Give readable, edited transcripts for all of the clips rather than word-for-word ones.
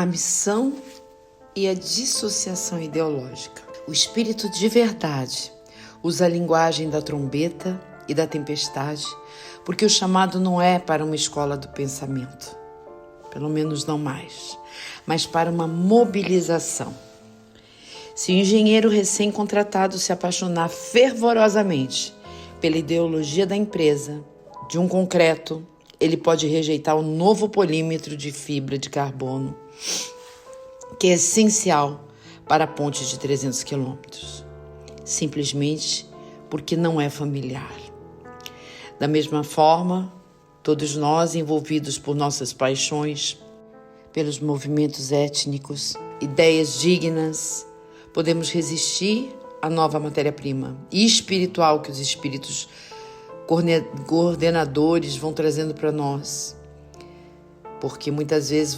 a missão e a dissociação ideológica. O espírito de verdade usa a linguagem da trombeta e da tempestade, porque o chamado não é para uma escola do pensamento, pelo menos não mais, mas para uma mobilização. Se o engenheiro recém-contratado se apaixonar fervorosamente pela ideologia da empresa, de um concreto, ele pode rejeitar o novo polímetro de fibra de carbono, que é essencial para a ponte de 300 quilômetros, simplesmente porque não é familiar. Da mesma forma, todos nós envolvidos por nossas paixões, pelos movimentos étnicos, ideias dignas, podemos resistir à nova matéria-prima e espiritual que os espíritos coordenadores vão trazendo para nós. Porque muitas vezes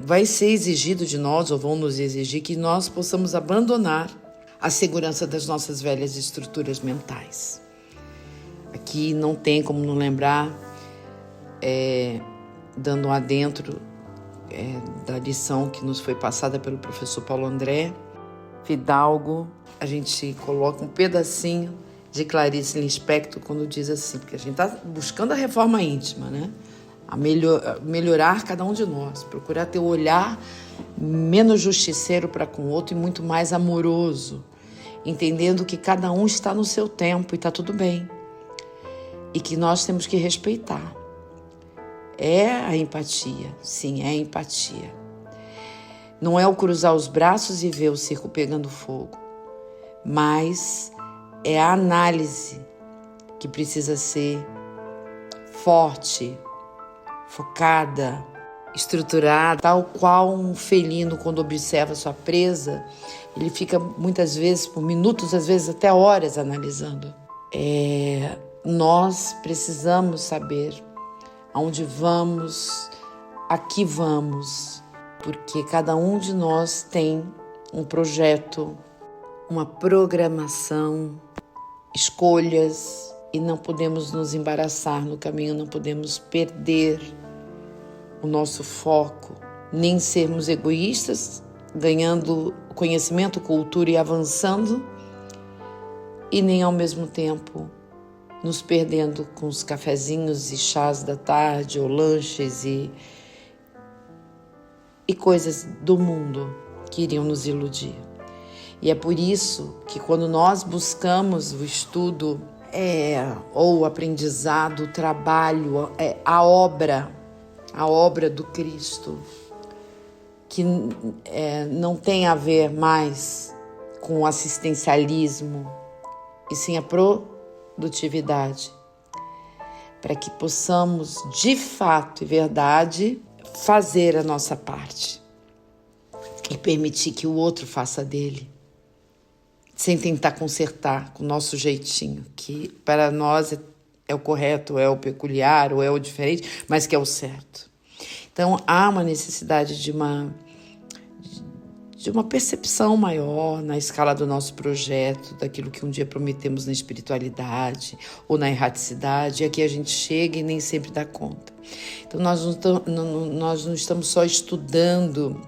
vai ser exigido de nós, ou vão nos exigir, que nós possamos abandonar a segurança das nossas velhas estruturas mentais. Aqui não tem como não lembrar, dando um adentro da lição que nos foi passada pelo professor Paulo André Fidalgo, a gente coloca um pedacinho de Clarice Lispector quando diz assim, porque a gente está buscando a reforma íntima, né? A melhorar cada um de nós, procurar ter o olhar menos justiceiro para com o outro e muito mais amoroso, entendendo que cada um está no seu tempo e está tudo bem, e que nós temos que respeitar. É a empatia, sim, é a empatia. Não é o cruzar os braços e ver o circo pegando fogo, mas é a análise que precisa ser forte, focada, estruturada, tal qual um felino quando observa sua presa, ele fica muitas vezes, por minutos, às vezes até horas analisando. Nós precisamos saber aonde vamos, a que vamos, porque cada um de nós tem um projeto, uma programação, escolhas, e não podemos nos embaraçar no caminho, não podemos perder o nosso foco, nem sermos egoístas, ganhando conhecimento, cultura e avançando, e nem ao mesmo tempo nos perdendo com os cafezinhos e chás da tarde, ou lanches e coisas do mundo que iriam nos iludir. E é por isso que quando nós buscamos o estudo, ou o aprendizado, o trabalho, a obra do Cristo, que não tem a ver mais com o assistencialismo, e sim a produtividade, para que possamos, de fato e verdade, fazer a nossa parte e permitir que o outro faça dele, sem tentar consertar com o nosso jeitinho, que para nós é o correto, é o peculiar, ou é o diferente, mas que é o certo. Então, há uma necessidade de uma percepção maior na escala do nosso projeto, daquilo que um dia prometemos na espiritualidade ou na erraticidade, e aqui a gente chega e nem sempre dá conta. Então, nós não estamos só estudando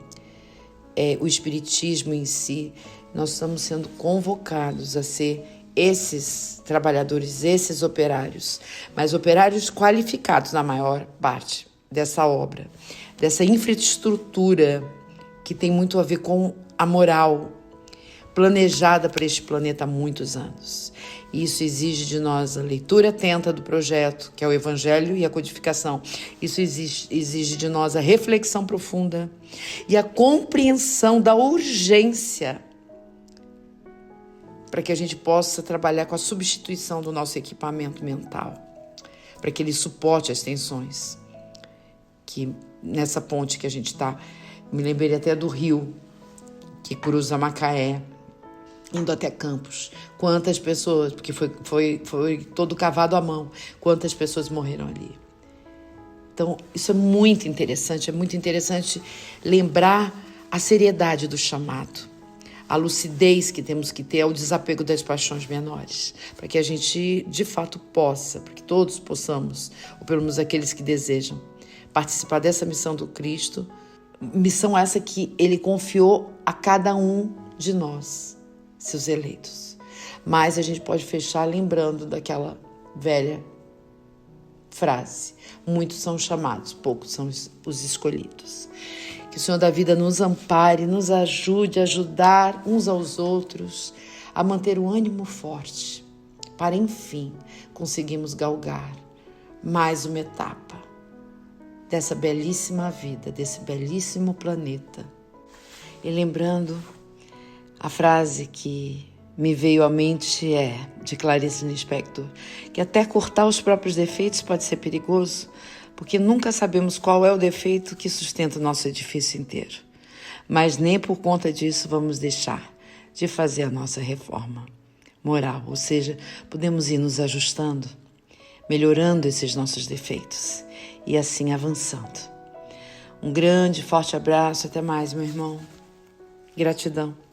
o espiritismo em si, nós estamos sendo convocados a ser esses trabalhadores, esses operários, mas operários qualificados na maior parte dessa obra, dessa infraestrutura que tem muito a ver com a moral planejada para este planeta há muitos anos. Isso exige de nós a leitura atenta do projeto, que é o Evangelho e a codificação. Isso exige de nós a reflexão profunda e a compreensão da urgência para que a gente possa trabalhar com a substituição do nosso equipamento mental, para que ele suporte as tensões. Que nessa ponte que a gente está, me lembrei até do rio que cruza Macaé, indo até Campos. Quantas pessoas, porque foi todo cavado à mão, quantas pessoas morreram ali. Então, isso é muito interessante lembrar a seriedade do chamado. A lucidez que temos que ter é o desapego das paixões menores, para que a gente, de fato, possa, para que todos possamos, ou pelo menos aqueles que desejam, participar dessa missão do Cristo, Missão essa que ele confiou a cada um de nós, seus eleitos. Mas a gente pode fechar lembrando daquela velha frase: muitos são chamados, poucos são os escolhidos. Que o Senhor da vida nos ampare, nos ajude a ajudar uns aos outros, a manter o ânimo forte, para enfim conseguirmos galgar mais uma etapa dessa belíssima vida, desse belíssimo planeta. E lembrando, a frase que me veio à mente é de Clarice Lispector, que até cortar os próprios defeitos pode ser perigoso, porque nunca sabemos qual é o defeito que sustenta o nosso edifício inteiro. Mas nem por conta disso vamos deixar de fazer a nossa reforma moral, ou seja, podemos ir nos ajustando, melhorando esses nossos defeitos e assim avançando. Um grande, forte abraço, até mais, meu irmão. Gratidão.